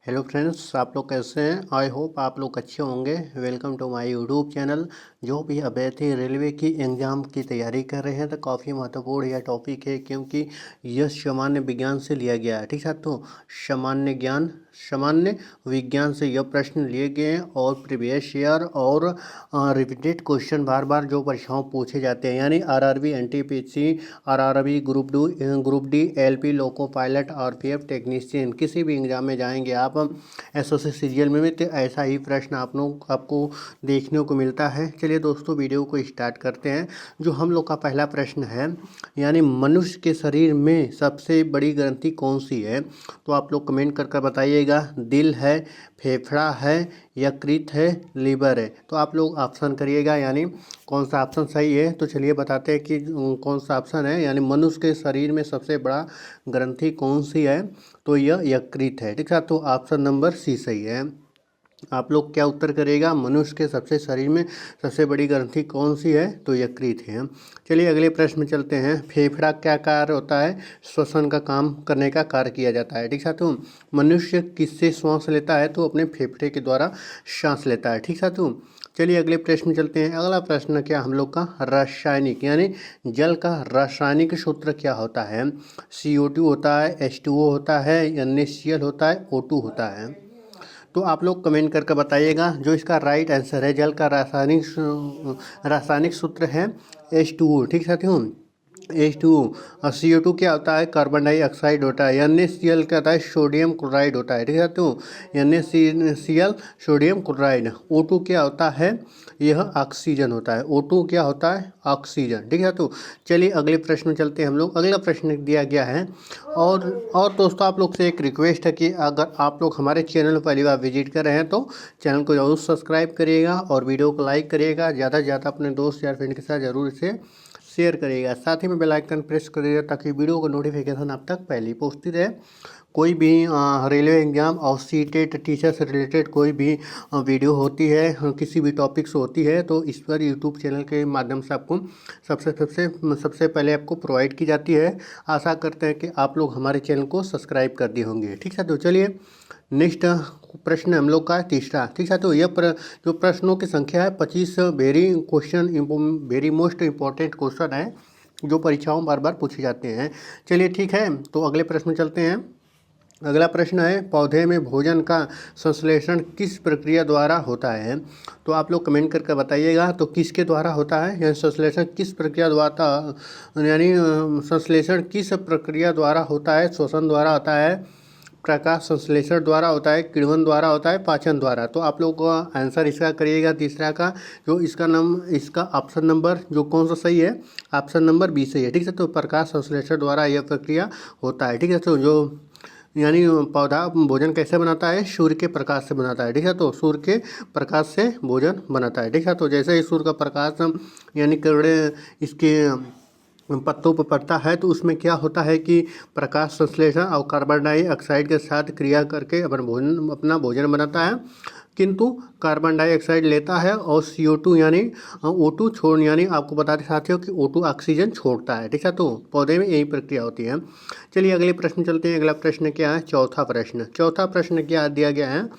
Hello friends, आप लोग कैसे हैं। आई होप आप लोग अच्छे होंगे। Welcome to my YouTube channel. जो भी अभ्यर्थी रेलवे की एग्ज़ाम की तैयारी कर रहे हैं तो काफ़ी महत्वपूर्ण यह टॉपिक है, क्योंकि यह सामान्य विज्ञान से लिया गया है। ठीक है, तो सामान्य विज्ञान से यह प्रश्न लिए गए हैं और प्रीवियस ईयर और रिपीटेड क्वेश्चन बार बार जो परीक्षाओं पूछे जाते हैं, यानी RRB, NTPC, RRB, group D, LP, loco pilot, RPF technician, किसी भी एग्जाम में जाएंगे आप एसओसी सीरियल में भी, तो ऐसा ही प्रश्न आपको देखने को मिलता है। चलिए दोस्तों, वीडियो को स्टार्ट करते हैं। जो हम लोग का पहला प्रश्न है, यानी मनुष्य के शरीर में सबसे बड़ी ग्रंथि कौन सी है, तो आप लोग कमेंट कर बताइएगा। दिल है, फेफड़ा है, यकृत है, लीवर है। तो आप लोग ऑप्शन करिएगा, यानी कौन सा ऑप्शन सही है। तो चलिए बताते हैं कि कौन सा ऑप्शन है, यानी मनुष्य के शरीर में सबसे बड़ा ग्रंथि कौन सी है, तो यह यकृत है। ठीक है, तो ऑप्शन नंबर सी सही है। आप लोग क्या उत्तर करेगा, मनुष्य के सबसे शरीर में सबसे बड़ी ग्रंथि कौन सी है, तो यकृत है। चलिए अगले प्रश्न में चलते हैं। फेफड़ा क्या कार्य होता है, श्वसन का काम करने का कार्य किया जाता है। ठीक है, तो मनुष्य किससे श्वास लेता है, तो अपने फेफड़े के द्वारा सांस लेता है। ठीक है, तो चलिए अगले प्रश्न में चलते हैं। अगला प्रश्न क्या हम लोग का, रासायनिक यानी जल का रासायनिक सूत्र क्या होता है। CO2 होता है, H2O होता है, NaCl होता है, O2 होता है। तो आप लोग कमेंट करके बताइएगा। जो इसका राइट आंसर है, जल का रासायनिक सूत्र है H2O। ठीक साथियों, H2O। और CO2 क्या होता है, कार्बन डाइऑक्साइड होता है। NaCl क्या होता है, सोडियम क्लोराइड होता है। ठीक है, तो NaCl सोडियम क्लोराइड। O2 क्या होता है, यह ऑक्सीजन होता है। O2 क्या होता है, ऑक्सीजन। ठीक है, तो चलिए अगले प्रश्न में चलते हैं हम लोग। अगला प्रश्न दिया गया है, और दोस्तों आप लोग से एक रिक्वेस्ट है कि अगर आप लोग हमारे चैनल पर पहली बार विजिट कर रहे हैं तो चैनल को जरूर सब्सक्राइब करिएगा और वीडियो को लाइक करिएगा। ज़्यादा से ज़्यादा अपने दोस्त या फ्रेंड के साथ ज़रूर इसे शेयर करिएगा। साथ ही में बेल आइकन प्रेस करिएगा ताकि वीडियो का नोटिफिकेशन आप तक पहले ही पहुँचती रहे। कोई भी रेलवे एग्जाम और सीटेट टीचर से रिलेटेड कोई भी वीडियो होती है, किसी भी टॉपिक से होती है, तो इस पर यूट्यूब चैनल के माध्यम से आपको सबसे पहले आपको प्रोवाइड की जाती है। आशा करते हैं कि आप लोग हमारे चैनल को सब्सक्राइब कर दिए होंगे। ठीक है, तो चलिए नेक्स्ट प्रश्न हम लोग का तीसरा। ठीक है, तो यह जो प्रश्नों की संख्या है 25 वेरी मोस्ट इम्पोर्टेंट क्वेश्चन है जो परीक्षाओं बार बार पूछे जाते हैं। चलिए ठीक है, तो अगले प्रश्न में चलते हैं। अगला प्रश्न है, पौधे में भोजन का संश्लेषण किस प्रक्रिया द्वारा होता है। तो आप लोग कमेंट करके बताइएगा, तो किसके द्वारा होता है, यानी संश्लेषण किस प्रक्रिया द्वारा, यानी संश्लेषण किस प्रक्रिया द्वारा होता है। श्वसन द्वारा होता है, प्रकाश संश्लेषण द्वारा होता है, किण्वन द्वारा होता है, पाचन द्वारा। तो आप लोग आंसर इसका करिएगा तीसरा का, जो इसका ऑप्शन नंबर जो कौन सा सही है, ऑप्शन नंबर बी सही है। ठीक है, तो प्रकाश संश्लेषण द्वारा यह प्रक्रिया होता है। ठीक है, तो जो यानी पौधा भोजन कैसे बनाता है, सूर्य के प्रकाश से बनाता है। ठीक है, तो सूर्य के प्रकाश से भोजन बनाता है। ठीक है, तो जैसे ही सूर्य का प्रकाश यानी किरणें इसके पत्तों पर पड़ता है, तो उसमें क्या होता है कि प्रकाश संश्लेषण और कार्बन डाइऑक्साइड के साथ क्रिया करके अपना भोजन बनाता है। किंतु कार्बन डाइऑक्साइड लेता है और CO2 यानी O2 छोड़, यानी आपको बताते साथियों कि O2 ऑक्सीजन छोड़ता है। ठीक है, तो पौधे में यही प्रक्रिया होती है। चलिए अगले प्रश्न चलते हैं। अगला प्रश्न क्या है, चौथा प्रश्न क्या दिया गया है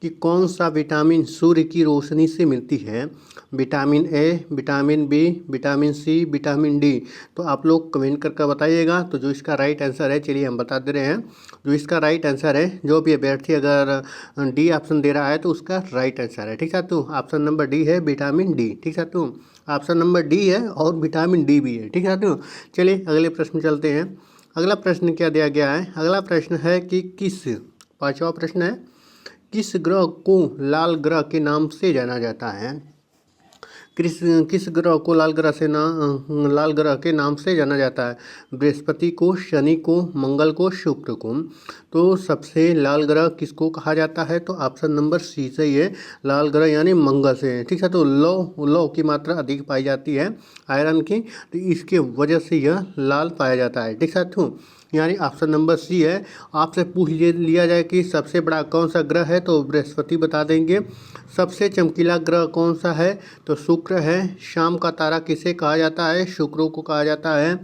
कि कौन सा विटामिन सूर्य की रोशनी से मिलती है। Vitamin A, vitamin B, vitamin C, vitamin D. तो आप लोग कमेंट करके बताइएगा। तो जो इसका राइट आंसर है, चलिए हम बता दे रहे हैं। जो इसका राइट आंसर है, जो भी अभ्यर्थी अगर डी ऑप्शन दे रहा है तो उसका राइट आंसर है। ठीक है, तो ऑप्शन नंबर डी है, विटामिन डी। ठीक है, तो ऑप्शन नंबर डी है और विटामिन डी भी है। ठीक है, तो चलिए अगले प्रश्न चलते हैं। अगला प्रश्न क्या दिया गया है, अगला प्रश्न है कि पाँचवा प्रश्न है, किस ग्रह को लाल ग्रह के नाम से जाना जाता है। किस ग्रह को लाल ग्रह के नाम से जाना जाता है। बृहस्पति को, शनि को, मंगल को, शुक्र को। तो सबसे लाल ग्रह किसको कहा जाता है, तो ऑप्शन नंबर सी सही है, लाल ग्रह यानी मंगल से। ठीक है, तो लौ की मात्रा अधिक पाई जाती है आयरन की, तो इसके वजह से यह लाल पाया जाता है। ठीक है, तो यानी ऑप्शन नंबर सी है। आपसे पूछ लिया जाए कि सबसे बड़ा कौन सा ग्रह है, तो बृहस्पति बता देंगे। सबसे चमकीला ग्रह कौन सा है, तो शुक्र है। शाम का तारा किसे कहा जाता है, शुक्र को कहा जाता है।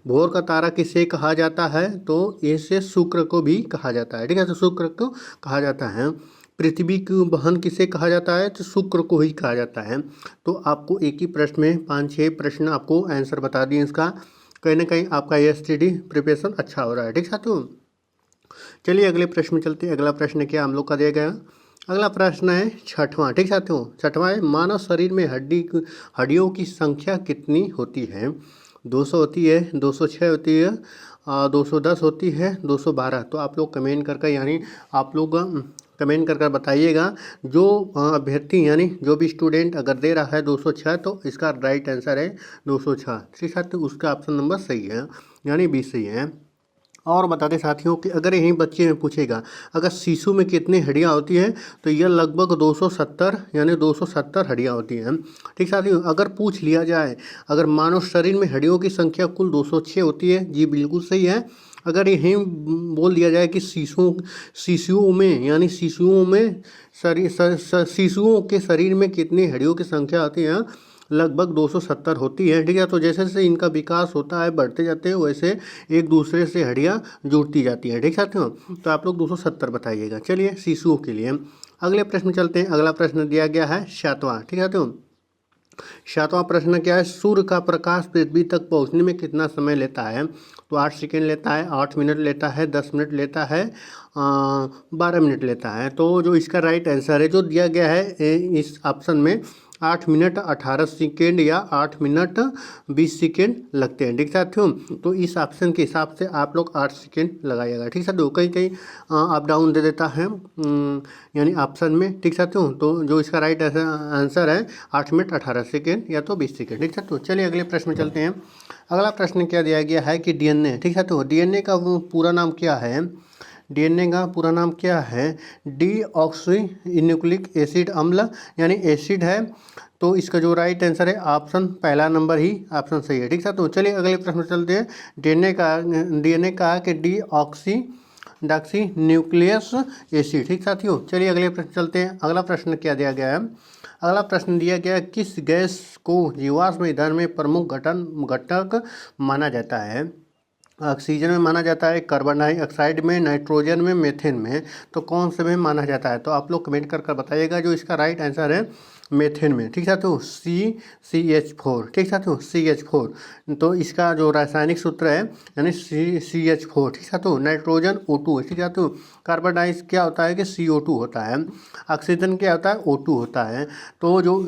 भोर का तारा किसे कहा जाता है? तो इसे शुक्र को भी कहा जाता है, ठीक है, तो शुक्र को कहा जाता है। पृथ्वी की बहन किसे कहा जाता है? तो शुक्र को ही कहा जाता है। तो आपको एक ही प्रश्न में 5-6 प्रश्न आपको आंसर बता दिए इसका। कहीं ना कहीं आपका STD प्रिपरेशन अच्छा हो रहा है, ठीक साथियों। चलिए अगले प्रश्न में चलते हैं। अगला प्रश्न क्या हम लोग का दिया गया? अगला प्रश्न है 6वां, ठीक साथियों। 6वां है, मानव शरीर में हड्डियों की संख्या कितनी होती है? 200 होती है, 206 होती है, 210 होती है, 212। तो आप लोग कमेंट करके यानी आप लोग कमेंट कर बताइएगा। जो अभ्यर्थी यानी जो भी स्टूडेंट अगर दे रहा है 206 तो इसका राइट आंसर है 206, ठीक साथियों। उसका ऑप्शन नंबर सही है यानी 20 सही है। और बता दें साथियों कि अगर यहीं बच्चे में पूछेगा अगर शिशु में कितनी हड्डियां होती हैं तो यह लगभग 270 यानी 270 हड्डियां होती हैं, ठीक साथियों। अगर पूछ लिया जाए अगर मानव शरीर में हड्डियों की संख्या कुल 206 होती है, जी बिल्कुल सही है। अगर यहीं बोल दिया जाए कि शिशुओं में यानी शिशुओं के शरीर में कितनी हड्डियों की संख्या होती है, लगभग 270 होती है, ठीक है। तो जैसे जैसे इनका विकास होता है बढ़ते जाते हैं वैसे एक दूसरे से हड्डियाँ जुड़ती जाती हैं, ठीक साथियों। तो आप लोग 270 बताइएगा। चलिए शिशुओं के लिए अगले प्रश्न चलते हैं। अगला प्रश्न दिया गया है 7वां, ठीक है। तो 7वां प्रश्न क्या है? सूर्य का प्रकाश पृथ्वी तक पहुंचने में कितना समय लेता है? तो 8 सेकेंड लेता है, 8 मिनट लेता है, 10 मिनट लेता है, 12 मिनट लेता है। तो जो इसका राइट आंसर है जो दिया गया है इस ऑप्शन में 8 मिनट 18 सेकेंड या 8 मिनट 20 सेकेंड लगते हैं, ठीक साथियों। तो इस ऑप्शन के हिसाब से आप लोग 8 सेकेंड लगाइएगा, ठीक साथियों। कहीं कहीं अप डाउन दे देता है यानी ऑप्शन में, ठीक साथियों। तो जो इसका राइट आंसर है 8 मिनट 18 सेकेंड या तो 20 सेकेंड, ठीक साथियों। चलिए अगले प्रश्न में चलते हैं। अगला प्रश्न क्या दिया गया है कि DNA, ठीक साथियों, DNA का पूरा नाम क्या है? DNA का पूरा नाम क्या है? डीऑक्सी न्यूक्लिक एसिड अम्ल यानी एसिड है। तो इसका जो राइट आंसर है ऑप्शन पहला नंबर ही ऑप्शन सही है, ठीक है। तो चलिए अगले प्रश्न चलते हैं। DNA का कि डीऑक्सी न्यूक्लियस एसिड, ठीक साथियों। चलिए अगले प्रश्न चलते हैं। अगला प्रश्न क्या दिया गया है? अगला प्रश्न दिया गया किस गैस को जीवाश्म ईंधन में प्रमुख घटक माना जाता है? ऑक्सीजन में माना जाता है, कार्बन डाइऑक्साइड में, नाइट्रोजन में, मीथेन में। तो कौन से में माना जाता है? तो आप लोग कमेंट कर बताइएगा। जो इसका राइट आंसर है मीथेन में, ठीक है। तो CH4, ठीक है। तो CH4 तो इसका जो रासायनिक सूत्र है यानी CH4, ठीक है। तो नाइट्रोजन O2 है, ठीक है। तो कार्बन डाइऑक्साइड क्या होता है कि CO2 होता है, ऑक्सीजन क्या होता है O2 होता है। तो जो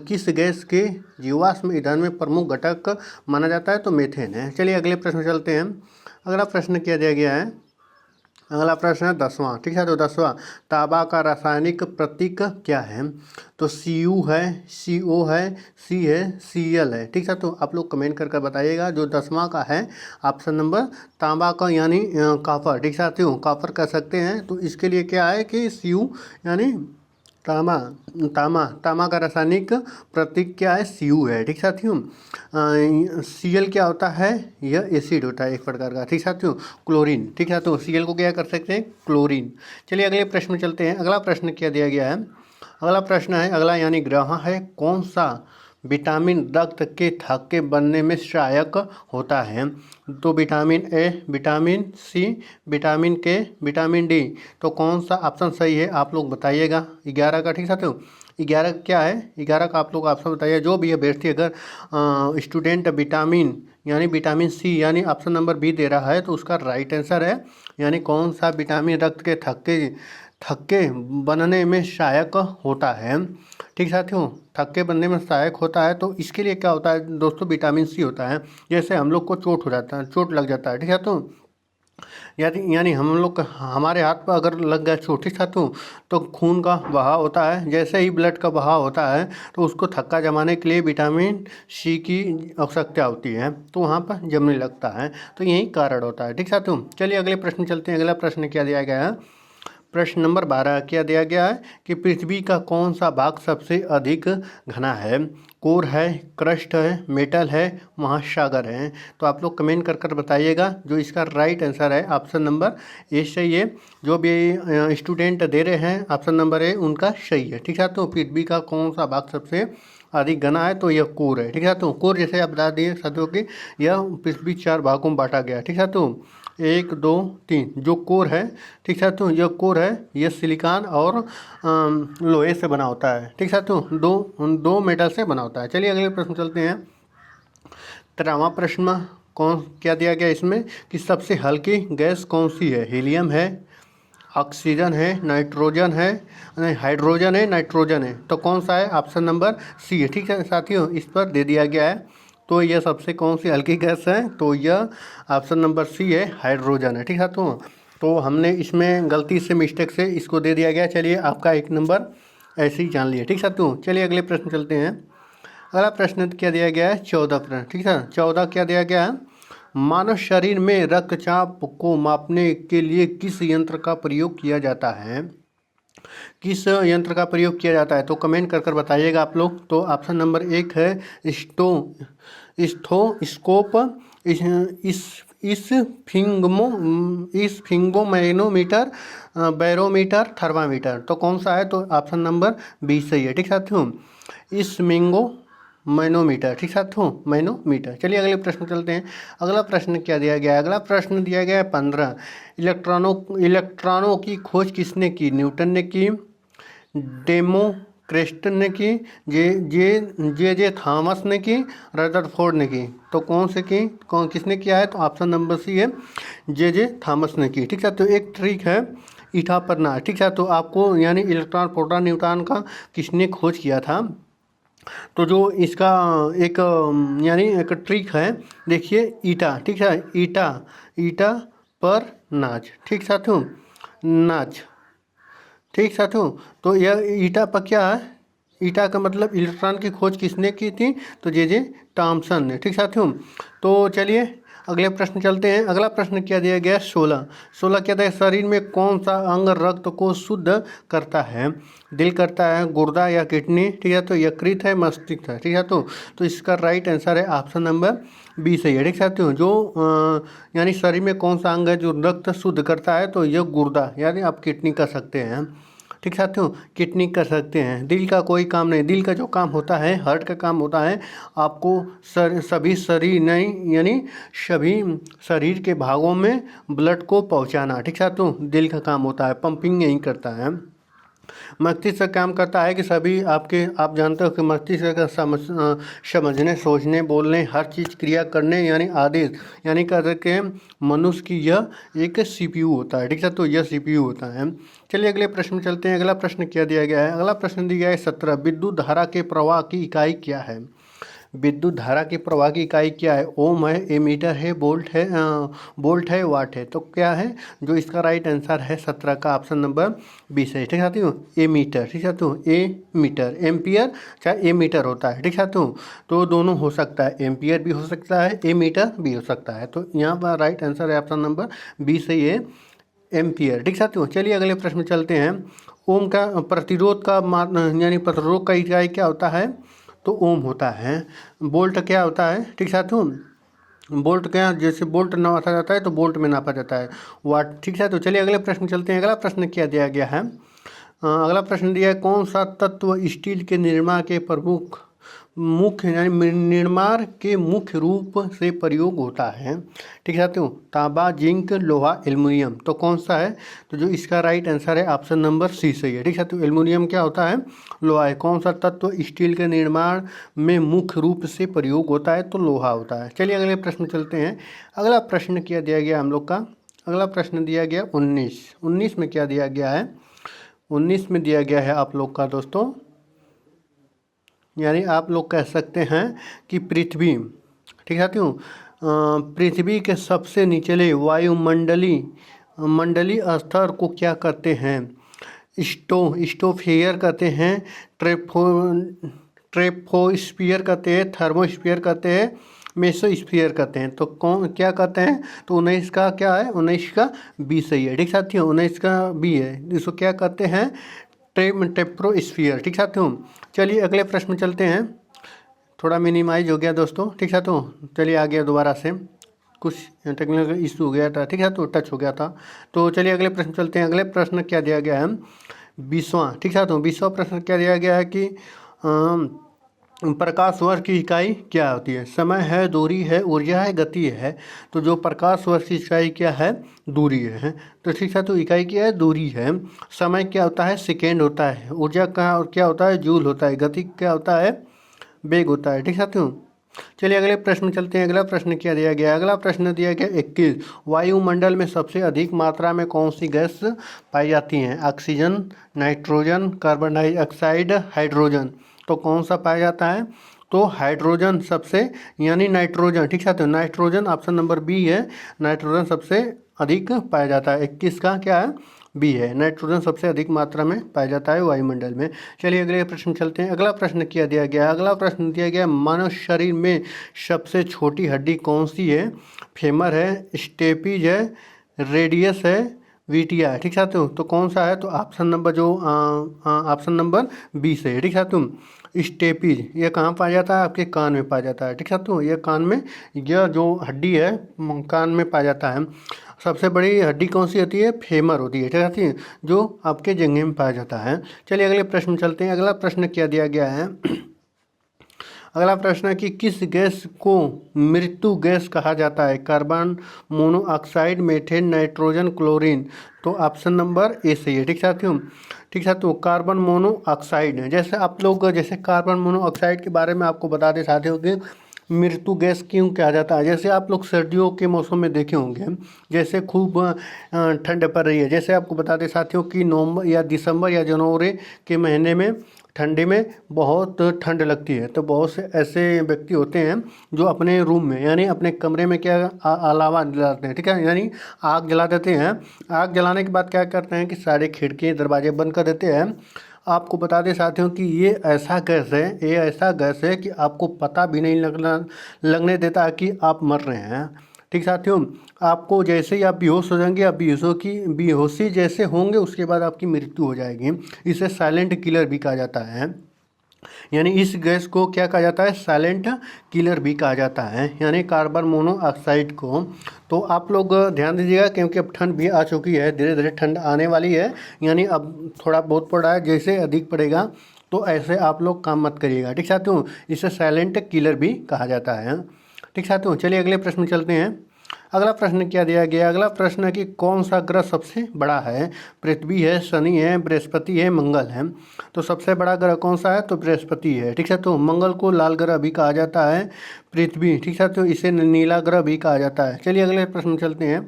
किस गैस के जीवाश्म ईंधन में प्रमुख घटक माना जाता है? तो मीथेन है। चलिए अगले प्रश्न चलते हैं। अगला प्रश्न क्या दिया गया है? अगला प्रश्न है 10वां, ठीक है। तो 10वां तांबा का रासायनिक प्रतीक क्या है? तो Cu है, CO है, C है, Cl है, ठीक है। तो आप लोग कमेंट करके बताइएगा। जो 10वां का है ऑप्शन नंबर तांबा का यानी कॉपर, ठीक साथियों, कॉपर कह सकते हैं। तो इसके लिए क्या है कि Cu यानी तामा का रासायनिक प्रतीक क्या है? Cu है, ठीक साथियों। Cl क्या होता है? यह एसिड होता है एक प्रकार का, ठीक साथियों, क्लोरीन, ठीक है। तो Cl को क्या कर सकते हैं? क्लोरीन। चलिए अगले प्रश्न में चलते हैं। अगला प्रश्न क्या दिया गया है? अगला प्रश्न है अगला यानी ग्रह है कौन सा विटामिन रक्त के थक्के बनने में सहायक होता है? तो vitamin A, vitamin C, vitamin K, vitamin D. तो कौन सा ऑप्शन सही है आप लोग बताइएगा। 11 का, ठीक साथियों। 11 क्या है? 11 का आप लोग ऑप्शन बताइए। जो भी अभ्यर्थी अगर स्टूडेंट विटामिन यानी विटामिन सी यानी ऑप्शन नंबर बी दे रहा है तो उसका राइट आंसर है यानी कौन सा विटामिन रक्त के थक्के बनने में सहायक होता है, ठीक साथियों। थक्के बनने में सहायक होता है तो इसके लिए क्या होता है दोस्तों? विटामिन सी होता है। जैसे हम लोग को चोट हो जाता है, चोट लग जाता है, ठीक है। तो यानी हम लोग हमारे हाथ पर अगर लग गया चोट, ठीक साथियों, तो खून का बहाव होता है। जैसे ही ब्लड का बहाव होता है तो उसको थक्का जमाने के लिए विटामिन सी की आवश्यकता होती है, तो वहाँ पर जमने लगता है। तो यही कारण होता है, ठीक साथियों। चलिए अगले प्रश्न चलते हैं। अगला प्रश्न क्या दिया गया है? प्रश्न नंबर 12 क्या दिया गया है कि पृथ्वी का कौन सा भाग सबसे अधिक घना है? कोर है, क्रस्ट है, मेटल है, महासागर है। तो आप लोग कमेंट कर बताइएगा। जो इसका राइट आंसर है ऑप्शन नंबर ए सही है। जो भी स्टूडेंट दे रहे हैं ऑप्शन नंबर ए उनका सही है। ठीक है, तो पृथ्वी का कौन सा भाग सबसे अधिक घना है? तो यह कोर है। ठीक है, तो कोर जैसे आप बता दिए साथियों कि यह पृथ्वी 4 भागों में बांटा गया। ठीक है, तो 1 2 3 जो कोर है। ठीक है, तो यह कोर है, यह सिलिकॉन और लोहे से बना होता है। ठीक है, तो दो मेटल से बना होता है। चलिए अगले प्रश्न चलते हैं। 13वां प्रश्न कौन क्या दिया गया इसमें कि सबसे हल्की गैस कौन सी है? हीलियम है, ऑक्सीजन है, नाइट्रोजन है, नहीं हाइड्रोजन है, नाइट्रोजन है। तो कौन सा है? ऑप्शन नंबर सी है। ठीक है साथियों, इस पर दे दिया गया है। तो यह सबसे कौन सी हल्की गैस है? तो यह ऑप्शन नंबर सी है, हाइड्रोजन है। ठीक है, तो हमने इसमें गलती से मिस्टेक से इसको दे दिया गया। चलिए आपका 1 नंबर ऐसे ही जान लिए। ठीक है साथियों, चलिए अगले प्रश्न चलते हैं। अगला प्रश्न क्या दिया गया है? 14 प्रश्न। ठीक है, 14 क्या दिया गया है? मानव शरीर में रक्तचाप को मापने के लिए किस यंत्र का प्रयोग किया जाता है? किस यंत्र का प्रयोग किया जाता है? तो कमेंट कर बताइएगा आप लोग। तो ऑप्शन नंबर 1 है स्टोस्कोप, इस फिंगोमैनोमीटर, बैरोमीटर, थर्मामीटर। तो कौन सा है? तो ऑप्शन नंबर बी सही है। ठीक साथियों, इस मैनोमीटर। ठीक साथियों, मैनोमीटर। चलिए अगले प्रश्न चलते हैं। अगला प्रश्न क्या दिया गया है? अगला प्रश्न दिया गया है 15। इलेक्ट्रॉनों की खोज किसने की? न्यूटन ने की, डेमोक्रिटस ने की, जे थॉमस ने की, रदरफोर्ड ने की। तो कौन से की? किसने किया है? तो ऑप्शन नंबर सी है, जे थॉमस ने की। ठीक है, तो एक ट्रिक है ईटा पर ना। ठीक है, तो आपको यानी इलेक्ट्रॉन, प्रोटॉन, न्यूट्रॉन का किसने खोज किया था? तो जो इसका एक यानी एक ट्रिक है, देखिए ईटा। ठीक है, ईटा पर नाच। ठीक साथियों, नाच। ठीक साथियों, तो यह ईटा पर क्या है? ईटा का मतलब इलेक्ट्रॉन की खोज किसने की थी? तो जे थॉमसन ने। ठीक साथियों, तो चलिए अगले प्रश्न चलते हैं। अगला प्रश्न क्या दिया गया? 16 क्या दिया? शरीर में कौन सा अंग रक्त को शुद्ध करता है? दिल करता है, गुर्दा या किडनी? ठीक है, तो यकृत है, मस्तिष्क है। ठीक है, तो इसका राइट आंसर है ऑप्शन नंबर बी सही है। ठीक साथियों, जो यानी शरीर में कौन सा अंग है जो रक्त शुद्ध करता है? तो यह गुर्दा, यानी आप किडनी कर सकते हैं। ठीक साथियों, किडनी कर सकते हैं। दिल का कोई काम नहीं। दिल का जो काम होता है, हार्ट का काम होता है आपको सभी शरीर नहीं यानी सभी शरीर के भागों में ब्लड को पहुंचाना। ठीक साथियों, दिल का काम होता है, पंपिंग यही करता है। मस्तिष्क का काम करता है कि सभी आप जानते हो कि मस्तिष्क का समझने, सोचने, बोलने, हर चीज़ क्रिया करने यानी आदेश यानी करके मनुष्य की यह एक सीपीयू होता है। ठीक है, तो यह सीपीयू होता है। चलिए अगले प्रश्न में चलते हैं। अगला प्रश्न क्या दिया गया है? अगला प्रश्न दिया है 17। विद्युत धारा के प्रवाह की इकाई क्या है? विद्युत धारा की प्रवाह की इकाई क्या है? ओम है, एमीटर है, वोल्ट है, वाट है। तो क्या है? जो इसका राइट आंसर है 17 का ऑप्शन नंबर 20 है। ठीक साथियों, एमीटर। ठीक साथियों, एमीटर, एम्पियर चाहे एमीटर होता है। ठीक साथियों, तो दोनों हो सकता है, एम्पियर भी हो सकता है, एमीटर भी हो सकता है। तो यहाँ पर राइट आंसर है ऑप्शन नंबर 20 सही है, एम्पियर। ठीक साथियों, चलिए अगले प्रश्न में चलते हैं। ओम का प्रतिरोध का यानी प्रतिरोध का इकाई क्या होता है? तो ओम होता है। बोल्ट क्या होता है? ठीक साथियों, बोल्ट क्या, जैसे बोल्ट नापा जाता है तो बोल्ट में नापा जाता है, वाट। ठीक है, तो चलिए अगले प्रश्न चलते हैं। अगला प्रश्न क्या दिया गया है? अगला प्रश्न दिया है कौन सा तत्व स्टील के निर्माण के मुख्य यानी निर्माण के मुख्य रूप से प्रयोग होता है? ठीक है साथियों, तांबा, जिंक, लोहा, एल्युमिनियम। तो कौन सा है? तो जो इसका राइट आंसर है ऑप्शन नंबर सी सही है। ठीक है, तो एल्युमिनियम क्या होता है? लोहा है। कौन सा तत्व स्टील के निर्माण में मुख्य रूप से प्रयोग होता है? तो लोहा होता है। चलिए अगले प्रश्न चलते हैं। अगला प्रश्न क्या दिया गया हम लोग का? अगला प्रश्न दिया गया 19 में क्या दिया गया है? 19 में दिया गया है आप लोग का दोस्तों, यानी आप लोग कह सकते हैं कि पृथ्वी। ठीक है साथियों, पृथ्वी के सबसे निचले मंडलीय स्तर को क्या कहते हैं? स्टोफियर कहते हैं, ट्रेपोस्फियर कहते हैं, थर्मोस्फियर कहते हैं, मेसोस्फीयर कहते हैं। तो कौन क्या कहते हैं, तो 19 का क्या है, 19 का बी सही है। ठीक साथियों, 19 का बी है। इसको क्या कहते हैं, टेप्रोस्फीयर। ठीक साथियों, चलिए अगले प्रश्न में चलते हैं। थोड़ा मिनिमाइज हो गया दोस्तों। ठीक साथियों, चलिए आ गया दोबारा से, कुछ टेक्निकल इशू हो गया था। ठीक है, तो टच हो गया था। तो चलिए अगले प्रश्न चलते हैं। अगले प्रश्न क्या दिया गया है, 20वां। ठीक साथियों, 20वां प्रश्न क्या दिया गया है कि प्रकाश वर्ष की इकाई क्या होती है। समय है, दूरी है, ऊर्जा है, गति है। तो जो प्रकाश वर्ष की इकाई क्या है, दूरी है। तो ठीक है, तो इकाई क्या है, दूरी है। समय क्या होता है, सेकेंड होता है। ऊर्जा का क्या होता है, जूल होता है। गति क्या होता है, वेग होता है। ठीक साथियों, चलिए अगले प्रश्न चलते हैं। अगला प्रश्न क्या दिया गया, अगला प्रश्न दिया गया 21। वायुमंडल में सबसे अधिक मात्रा में कौन सी गैस पाई जाती है। Oxygen, nitrogen, carbon dioxide, hydrogen. तो कौन सा पाया जाता है, तो हाइड्रोजन सबसे, यानी नाइट्रोजन। ठीक है, तो नाइट्रोजन ऑप्शन नंबर बी है। नाइट्रोजन सबसे अधिक पाया जाता है। 21 का क्या है, बी है। नाइट्रोजन सबसे अधिक मात्रा में पाया जाता है वायुमंडल में। चलिए अगले प्रश्न चलते हैं। अगला प्रश्न क्या दिया गया, अगला प्रश्न दिया गया मानव शरीर में सबसे छोटी हड्डी कौन सी है। फेमर है, स्टेपीज है, रेडियस है, वीटिया है। ठीक साथियों, तो कौन सा है, तो ऑप्शन नंबर जो ऑप्शन नंबर बी से है। ठीक साथियों, स्टेपीज ये कहाँ पाया जाता है, आपके कान में पाया जाता है। ठीक साथियों, ये कान में, यह जो हड्डी है कान में पाया जाता है। सबसे बड़ी हड्डी कौन सी होती है, फेमर होती है। ठीक है, जो आपके जंघे में पाया जाता है। चलिए अगले प्रश्न में चलते हैं। अगला प्रश्न क्या दिया गया है, अगला प्रश्न है कि किस गैस को मृत्यु गैस कहा जाता है। Carbon monoxide, methane, nitrogen, chlorine. तो ऑप्शन नंबर ए सही है। ठीक साथियों, ठीक साथियों, कार्बन मोनोऑक्साइड है। जैसे आप लोग जैसे कार्बन मोनोऑक्साइड के बारे में आपको बता दें साथियों कि मृत्यु गैस क्यों कहा जाता है। जैसे आप लोग सर्दियों के मौसम में देखे होंगे, जैसे खूब ठंड पड़ रही है। जैसे आपको बता दें साथियों कि नवंबर या दिसंबर या जनवरी के महीने में ठंडी में बहुत ठंड लगती है। तो बहुत से ऐसे व्यक्ति होते हैं जो अपने रूम में, यानी अपने कमरे में क्या अलावा जलाते हैं। ठीक है, यानी आग जला देते हैं। आग जलाने के बाद क्या करते हैं कि सारे खिड़की दरवाजे बंद कर देते हैं। आपको बता दें साथियों कि ये ऐसा गैस है कि आपको पता भी नहीं लगने देता कि आप मर रहे हैं। ठीक साथियों, आपको जैसे ही आप बेहोश हो जाएंगे, आप बेहोशी जैसे होंगे उसके बाद आपकी मृत्यु हो जाएगी। इसे साइलेंट किलर भी कहा जाता है। यानी इस गैस को क्या कहा जाता है, साइलेंट किलर भी कहा जाता है, यानी कार्बन मोनोऑक्साइड को। तो आप लोग ध्यान दीजिएगा क्योंकि अब ठंड भी आ चुकी है, धीरे धीरे ठंड आने वाली है। यानी अब थोड़ा बहुत पड़ रहा है, जैसे अधिक पड़ेगा तो ऐसे आप लोग काम मत करिएगा। ठीक साथियों, इसे साइलेंट किलर भी कहा जाता है। ठीक साथियों, चलिए अगले प्रश्न में चलते हैं। अगला प्रश्न क्या दिया गया, अगला प्रश्न है कि कौन सा ग्रह सबसे बड़ा है। पृथ्वी है, शनि है, बृहस्पति है, मंगल है। तो सबसे बड़ा ग्रह कौन सा है, तो बृहस्पति है। ठीक है, तो मंगल को लाल ग्रह भी कहा जाता है, पृथ्वी, ठीक है, तो इसे नीला ग्रह भी कहा जाता है। चलिए अगले प्रश्न में चलते हैं।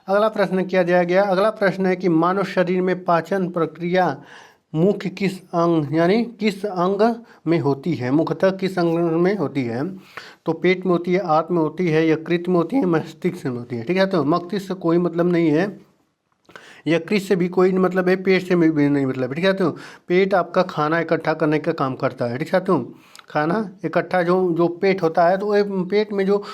अगला प्रश्न क्या दिया गया, अगला प्रश्न है कि मानव शरीर में पाचन प्रक्रिया मुख्य किस अंग, यानी किस अंग में होती है, मुख्यतः किस अंग में होती है। तो पेट में होती है, आंत में होती है, यकृत में होती है, मस्तिष्क में होती है। ठीक है, तो मस्तिष्क से कोई मतलब नहीं है, यकृत से भी कोई मतलब है, पेट से भी नहीं मतलब है। ठीक है, तो पेट आपका खाना इकट्ठा करने का काम करता है। ठीक है, तो खाना इकट्ठा जो पेट होता है, तो पेट में जो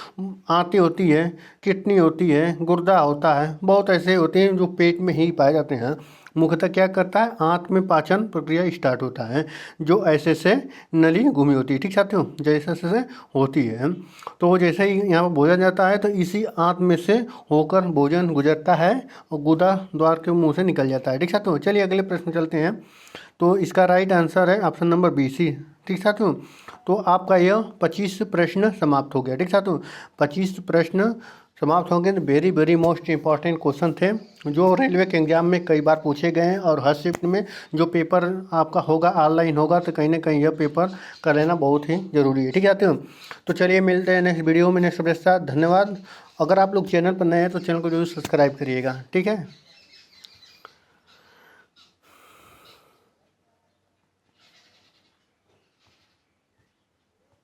आंतें होती है, किडनी होती है, गुर्दा होता है, बहुत ऐसे होते हैं जो पेट में ही पाए जाते हैं। मुख्यतः क्या करता है, आंत में पाचन प्रक्रिया स्टार्ट होता है, जो ऐसे से नली घूमी होती है। ठीक साथियों, जैसे से होती है, तो वो जैसे ही यहाँ पर भोजन जाता है तो इसी आंत में से होकर भोजन गुजरता है और गुदा द्वार के मुंह से निकल जाता है। ठीक साथियों, चलिए अगले प्रश्न चलते हैं। तो इसका राइट आंसर है ऑप्शन नंबर बी सी। ठीक साथियों, तो आपका यह 25 प्रश्न समाप्त हो गया। ठीक साथियों, 25 प्रश्न समाप्त होंगे। Very very most important question थे जो रेलवे के एग्जाम में कई बार पूछे गए हैं, और हर शिफ्ट में जो पेपर आपका होगा ऑनलाइन होगा, तो कहीं ना कहीं यह पेपर कर लेना बहुत ही ज़रूरी है। ठीक है, तो चलिए मिलते हैं नेक्स्ट वीडियो में नेक्स्ट अपडेट के साथ। धन्यवाद। अगर आप लोग चैनल पर नए हैं तो चैनल को जरूर सब्सक्राइब करिएगा। ठीक है।